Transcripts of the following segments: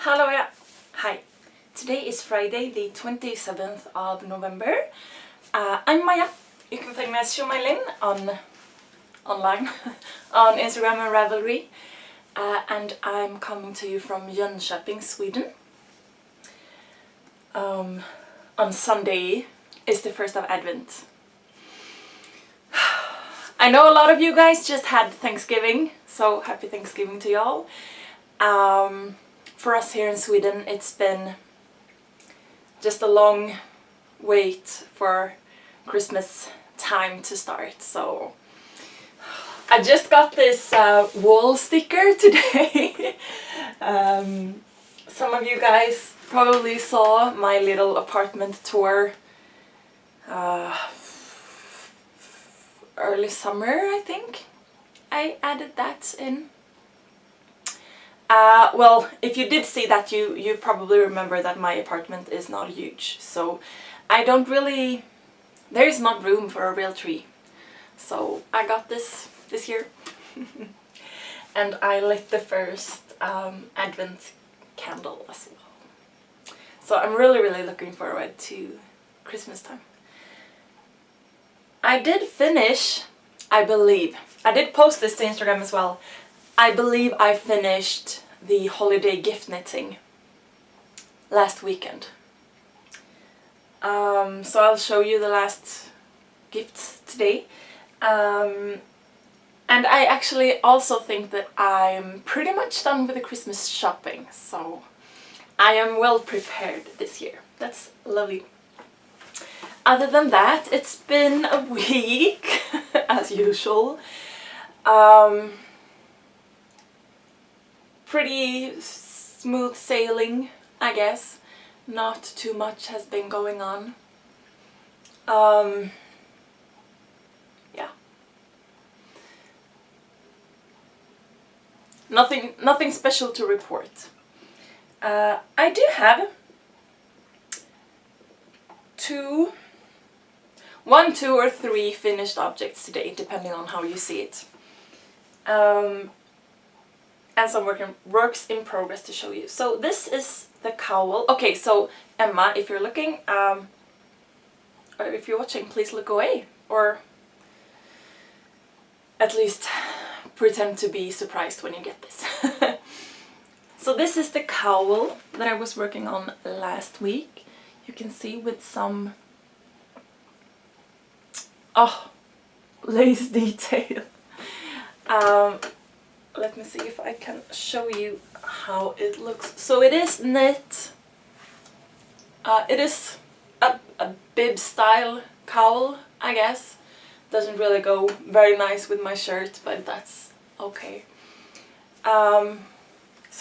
Hello, yeah. Hi. Today is Friday, the 27th of November. I'm Maja. You can find me as sjomajlin online on Instagram and Ravelry. And I'm coming to you from Jönköping, Sweden. On Sunday is the first of Advent. I know a lot of you guys just had Thanksgiving, so happy Thanksgiving to y'all. For us here in Sweden, it's been just a long wait for Christmas time to start. So I just got this wall sticker today. Some of you guys probably saw my little apartment tour early summer, I think. I added that in. Well, if you did see that, you probably remember that my apartment is not huge, so there's not room for a real tree. So I got this year. And I lit the first Advent candle as well. So I'm really looking forward to Christmas time. I did finish, I believe, I did post this to Instagram as well. I believe I finished the holiday gift knitting last weekend. So I'll show you the last gifts today. And I actually also think that I'm pretty much done with the Christmas shopping. So I am well prepared this year. That's lovely. Other than that, it's been a week, as usual. Pretty smooth sailing, I guess. Not too much has been going on. Yeah. Nothing special to report. I do have one, two or three finished objects today, depending on how you see it. And some works in progress to show you. So this is the cowl. Okay, so Emma, if you're looking, or if you're watching, please look away, or at least pretend to be surprised when you get this. So this is the cowl that I was working on last week. You can see with some lace detail. Let me see if I can show you how it looks. So it is knit. It is a bib style cowl, I guess. Doesn't really go very nice with my shirt, but that's okay. So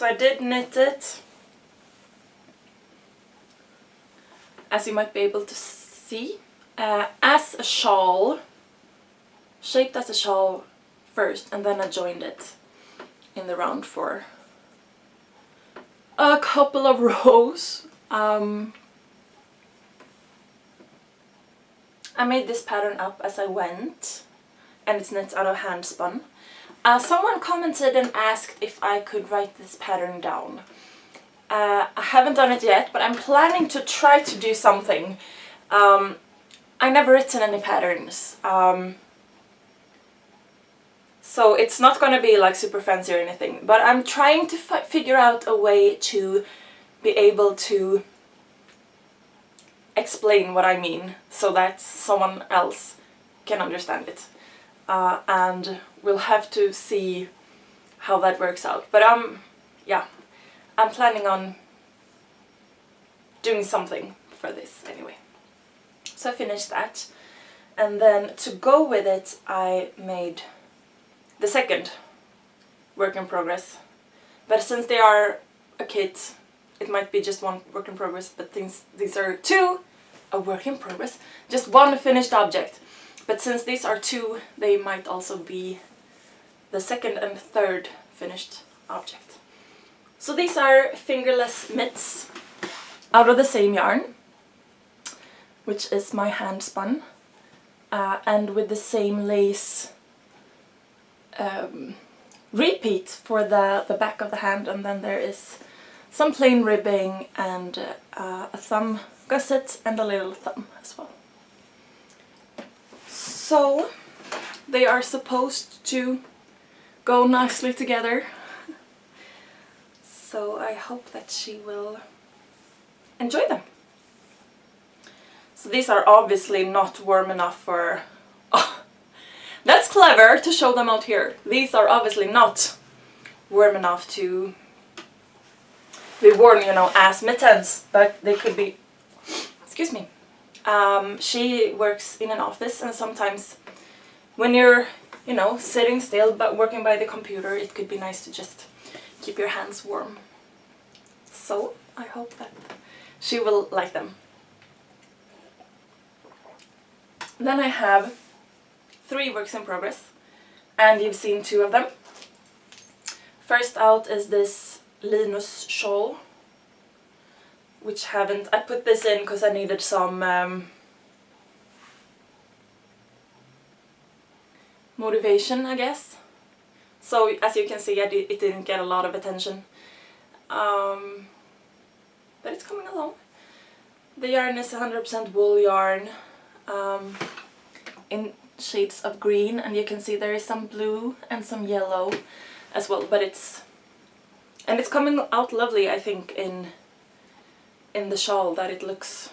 I did knit it, as you might be able to see, as a shawl, shaped as a shawl first, and then I joined it in the round for a couple of rows. I made this pattern up as I went, and it's knit out of hand spun. Someone commented and asked if I could write this pattern down. I haven't done it yet, but I'm planning to try to do something. I never written any patterns. So it's not gonna be like super fancy or anything, but I'm trying to figure out a way to be able to explain what I mean so that someone else can understand it. And we'll have to see how that works out. But yeah, I'm planning on doing something for this anyway. So I finished that, and then to go with it I made the second work in progress. But since they are a kit, it might be just one work in progress, but these are two a work in progress, just one finished object. But since these are two, they might also be the second and third finished object. So these are fingerless mitts out of the same yarn, which is my hand spun, and with the same lace repeat for the back of the hand, and then there is some plain ribbing and a thumb gusset and a little thumb as well. So they are supposed to go nicely together. So I hope that she will enjoy them. So these are obviously not warm enough for... Oh, that's clever to show them out here. These are obviously not warm enough to be worn, you know, as mittens, but they could be... Excuse me. She works in an office, and sometimes when you're, you know, sitting still but working by the computer, it could be nice to just keep your hands warm. So I hope that she will like them. Then I have 3 works in progress, and you've seen 2 of them. First out is this Linus shawl, which I put this in because I needed some motivation, I guess. So as you can see, it didn't get a lot of attention, but it's coming along. The yarn is 100% wool yarn, in shades of green, and you can see there is some blue and some yellow as well, but it's coming out lovely, I think, in the shawl, that it looks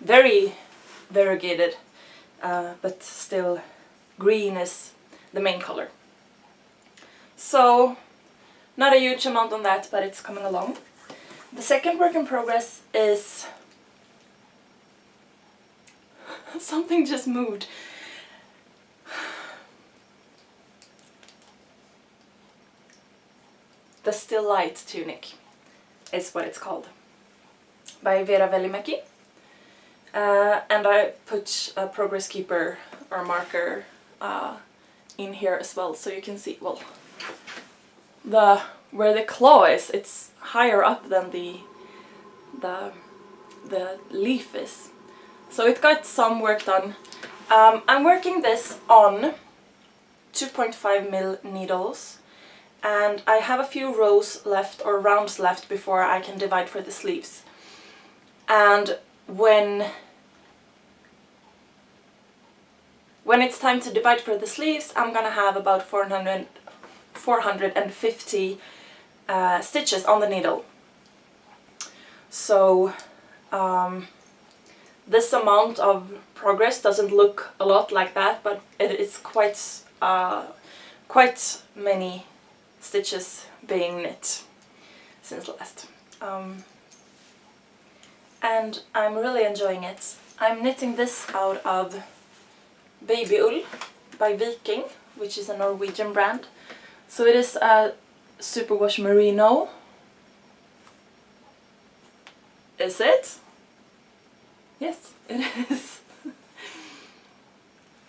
very variegated, but still green is the main color. So not a huge amount on that, but it's coming along. The second work in progress is... Something just moved. The Still Light tunic is what it's called, by Vera Velimäki. And I put a progress keeper or marker in here as well, so you can see, well, where the claw is, it's higher up than the leaf is. So it got some work done. I'm working this on 2.5mm needles, and I have a few rows left, or rounds left, before I can divide for the sleeves. And when it's time to divide for the sleeves, I'm gonna have about 450 stitches on the needle. So this amount of progress doesn't look a lot like that, but it is quite many stitches being knit since last. And I'm really enjoying it. I'm knitting this out of Baby Ull by Viking, which is a Norwegian brand. So it is a superwash merino. Is it? Yes, it is.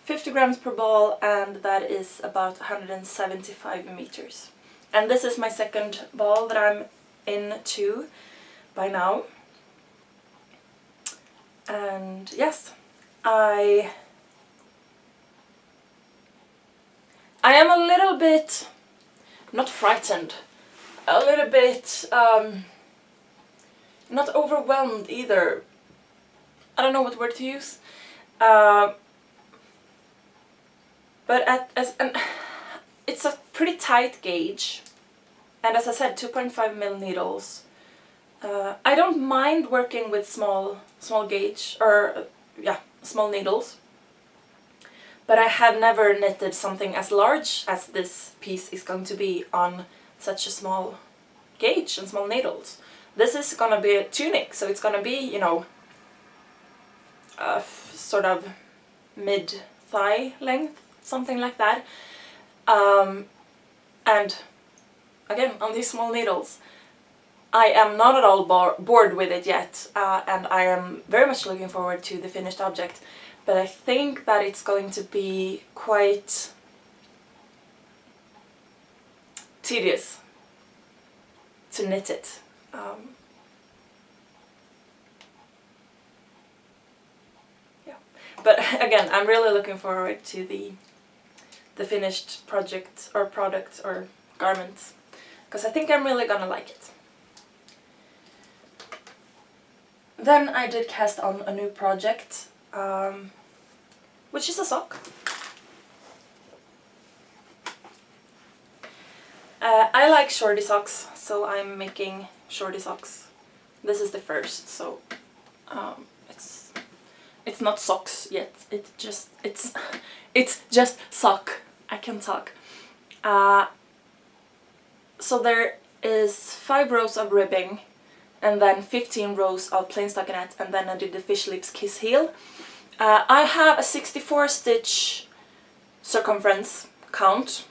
50 grams per ball, and that is about 175 meters. And this is my second ball that I'm into by now. And yes, I am a little bit, not frightened, a little bit not overwhelmed either. I don't know what word to use. But it's a pretty tight gauge, and as I said, 2.5mm needles. I don't mind working with small gauge, or small needles, but I have never knitted something as large as this piece is going to be on such a small gauge and small needles. This is gonna be a tunic, so it's gonna be, you know, sort of mid-thigh length, something like that. And again, on these small needles. I am not at all bored with it yet, and I am very much looking forward to the finished object, but I think that it's going to be quite tedious to knit it. But again, I'm really looking forward to the finished project or product or garment, because I think I'm really gonna like it. Then I did cast on a new project, which is a sock. I like shorty socks, so I'm making shorty socks. This is the first, so it's not socks yet. It's just sock. I can talk. So there is 5 rows of ribbing, and then 15 rows of plain stockinette, and then I did the fish lips kiss heel. I have a 64 stitch circumference count,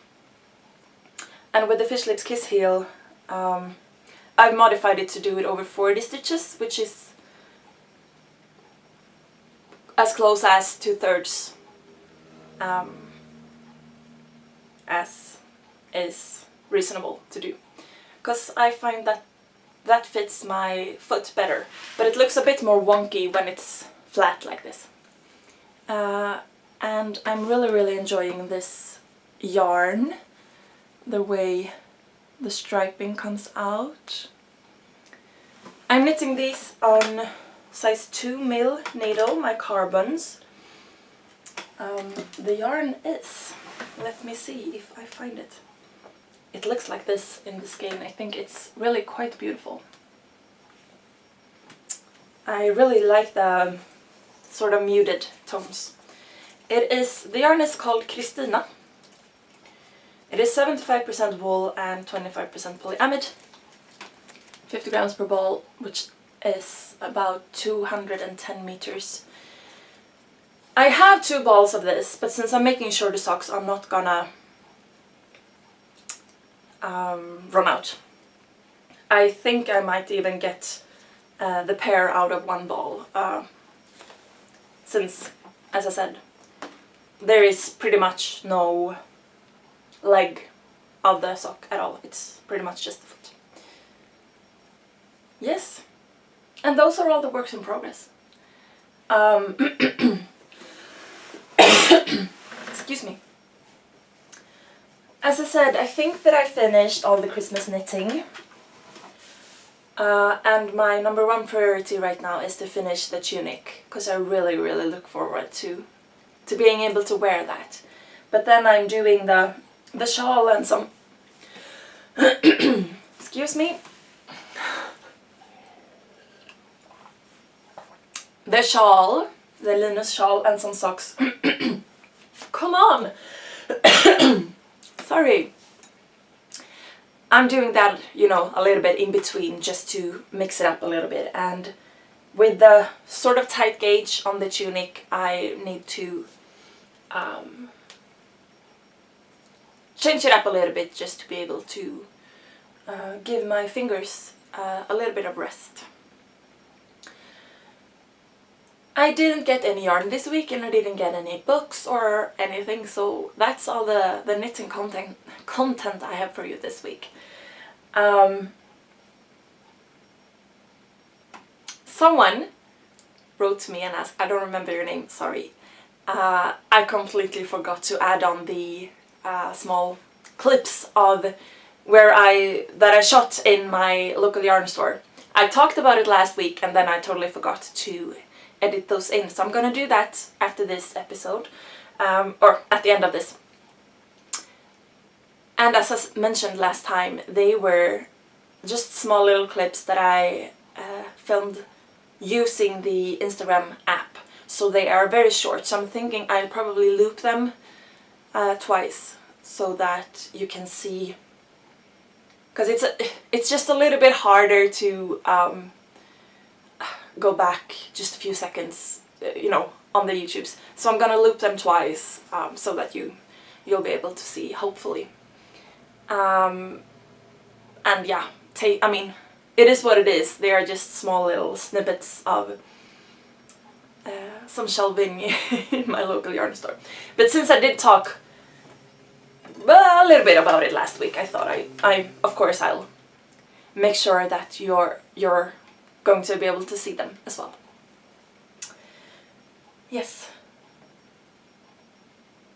and with the fish lips kiss heel I've modified it to do it over 40 stitches, which is as close as 2/3 as is reasonable to do, because I find that fits my foot better, but it looks a bit more wonky when it's flat like this. And I'm really enjoying this yarn, the way the striping comes out. I'm knitting these on size 2 mil needle, my carbons. The yarn is, let me see if I find it. It looks like this in the skein. I think it's really quite beautiful. I really like the sort of muted tones. The yarn is called Kristina. It is 75% wool and 25% polyamide. 50 grams per ball, which is about 210 meters. I have 2 balls of this, but since I'm making shorter socks, I'm not gonna run out. I think I might even get the pair out of 1 ball, since, as I said, there is pretty much no leg of the sock at all. It's pretty much just the foot. Yes, and those are all the works in progress. Excuse me. As I said, I think that I finished all the Christmas knitting. And my number 1 priority right now is to finish the tunic, because I really look forward to being able to wear that. But then I'm doing the shawl and some excuse me, the shawl, the Linus shawl, and some socks. Come on. Sorry. I'm doing that, you know, a little bit in between, just to mix it up a little bit. And with the sort of tight gauge on the tunic, I need to change it up a little bit, just to be able to give my fingers a little bit of rest. I didn't get any yarn this week, and I didn't get any books or anything, so that's all the knitting content I have for you this week. Someone wrote to me and asked, I don't remember your name, sorry. I completely forgot to add on the small clips of that I shot in my local yarn store. I talked about it last week, and then I totally forgot to edit those in, so I'm gonna do that after this episode, or at the end of this. And as I mentioned last time, they were just small little clips that I filmed using the Instagram app, so they are very short, so I'm thinking I'll probably loop them twice, so that you can see, because it's just a little bit harder to go back just a few seconds, you know, on the YouTubes. So I'm gonna loop them twice, so that you'll be able to see, hopefully. And yeah, I mean, it is what it is. They are just small little snippets of some shelving in my local yarn store. But since I did talk a little bit about it last week, I thought of course I'll make sure that you're going to be able to see them as well. Yes.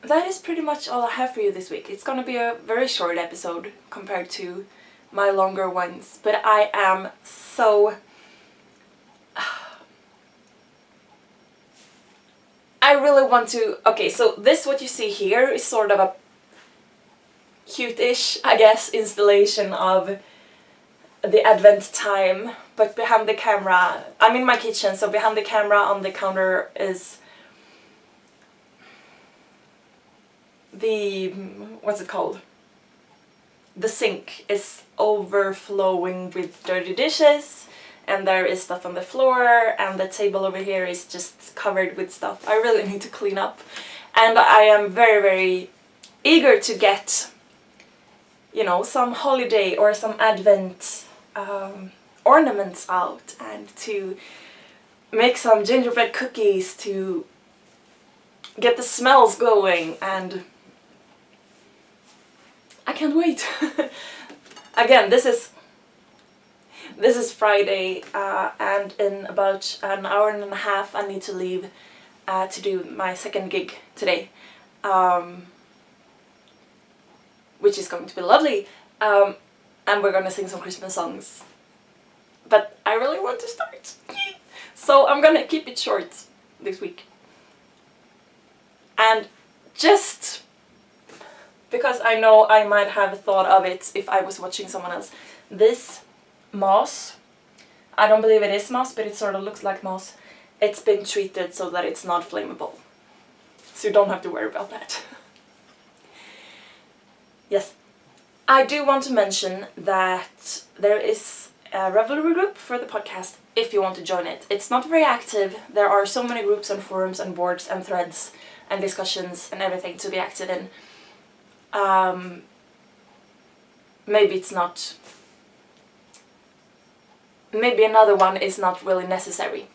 That is pretty much all I have for you this week. It's gonna be a very short episode compared to my longer ones, but I am so... I really want to... Okay, so this, what you see here, is sort of a cute-ish, I guess, installation of the Advent time, but behind the camera, I'm in my kitchen, so behind the camera on the counter is the... what's it called? The sink is overflowing with dirty dishes, and there is stuff on the floor, and the table over here is just covered with stuff I really need to clean up. And I am very, very eager to get, you know, some holiday or some Advent ornaments out, and to make some gingerbread cookies to get the smells going, and I can't wait. Again, this is Friday, and in about an hour and a half I need to leave to do my second gig today, which is going to be lovely, and we're gonna sing some Christmas songs, but I really want to start, so I'm gonna keep it short this week. And just because I know I might have thought of it if I was watching someone else, this moss, I don't believe it is moss, but it sort of looks like moss, it's been treated so that it's not flammable, so you don't have to worry about that. Yes, I do want to mention that there is a Ravelry group for the podcast if you want to join it. It's not very active, there are so many groups and forums and boards and threads and discussions and everything to be active in. Maybe it's not... maybe another one is not really necessary.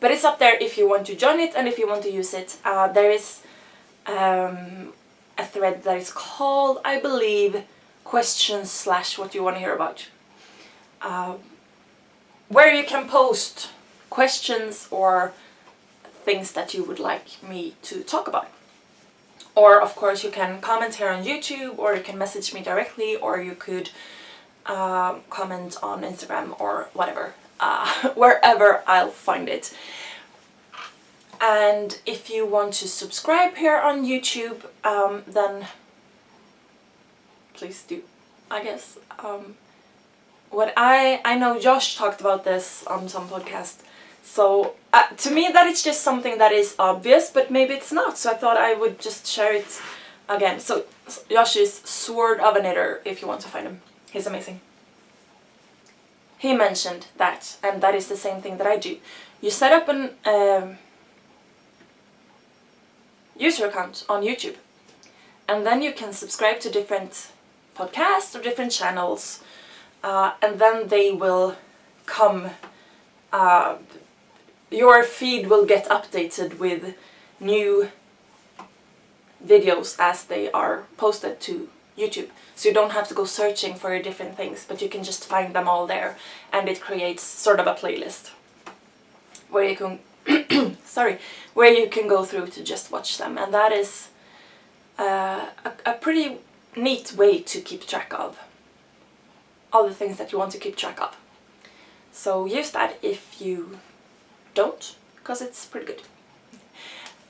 But it's up there if you want to join it and if you want to use it. There is a thread that is called, I believe, questions / what you want to hear about. Where you can post questions or things that you would like me to talk about. Or of course you can comment here on YouTube, or you can message me directly, or you could comment on Instagram or whatever, wherever I'll find it. And if you want to subscribe here on YouTube, then please do, I guess. What I know Josh talked about this on some podcast, so to me that is just something that is obvious, but maybe it's not, so I thought I would just share it again. So Josh is Sword of a Knitter, if you want to find him. He's amazing. He mentioned that, and that is the same thing that I do. You set up an user account on YouTube, and then you can subscribe to different podcasts or different channels, and then they will come, your feed will get updated with new videos as they are posted to YouTube. So you don't have to go searching for your different things, but you can just find them all there, and it creates sort of a playlist where you can where you can go through to just watch them, and that is a pretty neat way to keep track of all the things that you want to keep track of. So use that if you don't, because it's pretty good.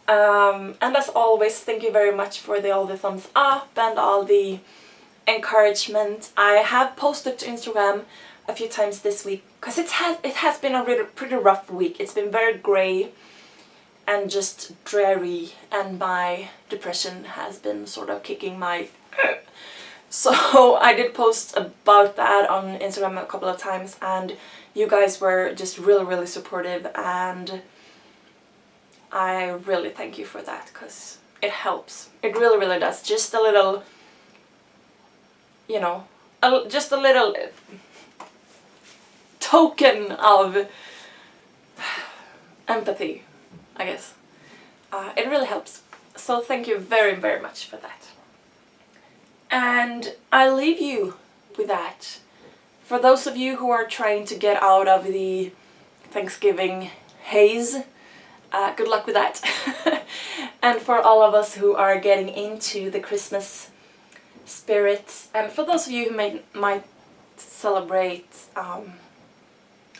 And as always, thank you very much for all the thumbs up and all the encouragement. I have posted to Instagram a few times this week, because it has been a really pretty rough week. It's been very grey and just dreary, and my depression has been sort of kicking my... So I did post about that on Instagram a couple of times, and you guys were just really, really supportive, and I really thank you for that, because it helps. It really, really does. Just a little, you know, just a little token of empathy, I guess. It really helps. So thank you very, very much for that. And I leave you with that. For those of you who are trying to get out of the Thanksgiving haze, good luck with that. And for all of us who are getting into the Christmas spirit, and for those of you who might celebrate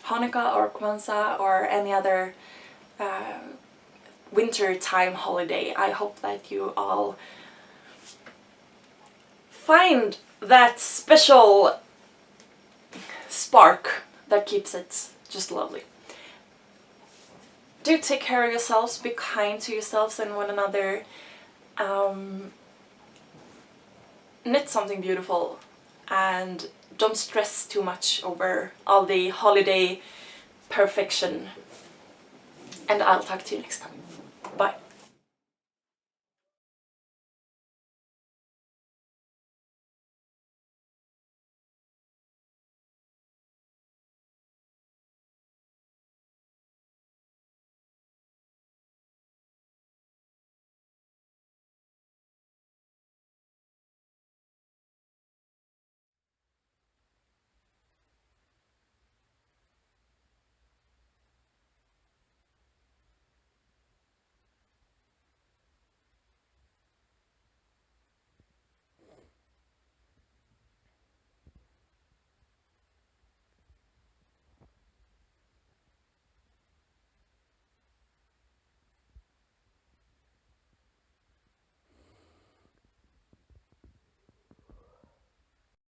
Hanukkah or Kwanzaa or any other winter time holiday, I hope that you all find that special spark that keeps it just lovely. Do take care of yourselves, be kind to yourselves and one another. Knit something beautiful and don't stress too much over all the holiday perfection. And I'll talk to you next time. Bye.